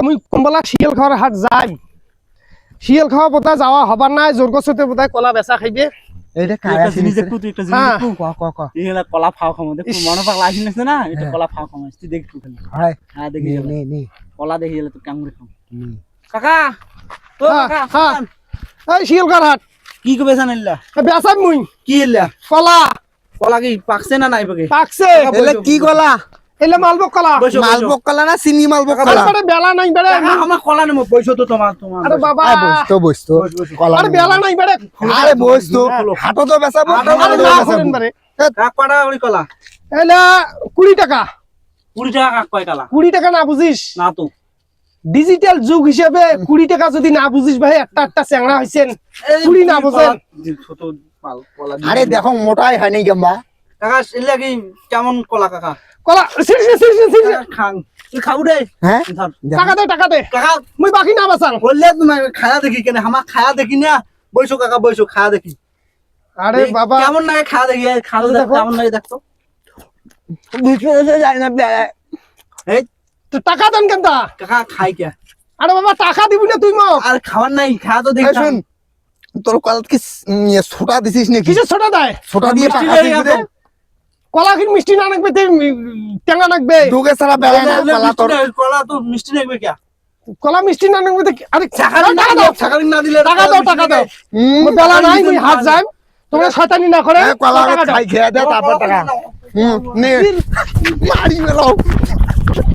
মুই কমলা শিয়াল খাওয়ার হাট যাই শিয়াল খাওয়া বোধ যাওয়া হবার নাই জোর গছতে বোধ কলা বেচা খাইবে এটা একটা জিনিস দেখু তুই একটা জিনিস দেখু ক এটা কলা ফাও খামো দেখু মনে পাক লাগি না না এটা কলা ফাও খামো তুই দেখ তুই খালি হয় হ্যাঁ দেখি নে কলা দেখি গেলে তুই কামড়ে খাম কাকা ও কাকা হ্যাঁ এই শিয়াল খাওয়ার হাট কি কবে জানিলা বেচাই মুই কি এলা কলা কলা কি পাকছে না নাই পাকে পাকছে এলে কি কলা এলে মালভোগ কলা মালভোগ কলা না চিনি মালভোগ কলা আরে বেলা নাই বেড়ে আমার কলা নেব বইছো তো তোমার আরে বাবা বসতো কলা আরে বেলা নাই বেড়ে আরে বসতো হাটো তো বেচাবো আরে না করেন বারে কাক পাড়া ওই কলা এলা 20 টাকা 20 টাকা কাক কয় কলা 20 টাকা না বুঝিস না তো ডিজিটাল যুগ হিসেবে 20 টাকা যদি না বুঝিস ভাই একটা চ্যাংড়া হইছেন 20 না বুঝেন ছোট পাল কলা আরে দেখো মোটাই হয় নাই গম্বা কাকা এলা কি কেমন কলা কাকা কলা সিরিয়াস খান তুই খাও রে হ্যাঁ টাকা দে কাকা মুই বাকি না বাসাং বললে তুমি খায়া দেখি কেন আমার খায়া দেখি না বইছো কাকা বইছো খায়া দেখি আরে বাবা কেমন লাগে খায়া দেখি খাওয়া দেখো কেমন লাগে দেখো এই তো টাকা দেন কেনতা কাকা খাই কে আরে বাবা টাকা দিবি না তুই মো আর খাওয়ার নাই খায়া তো দেখি শুন তোর কলা কি ছোটা দিছিস নাকি কিছু ছোট দেয় ছোটা দিয়ে মিষ্টি পাকা হয়ে দিবি গেল। কলা কি মিষ্টি না নাকবে টেঙ্গা নাকবে ঢুকে সারা বেলা না কলা তোর কলা তো মিষ্টি লাগবে কে কলা মিষ্টি না নাকবে আরে টাকা দাও ছাকারি না দিলে টাকা দাও মুই বেলা নাই মুই হাত যাই তোমরা শয়তানি না করে কলা টাকা দাও খাই খেয়ে দে তারপর টাকা নে মারি মেলাও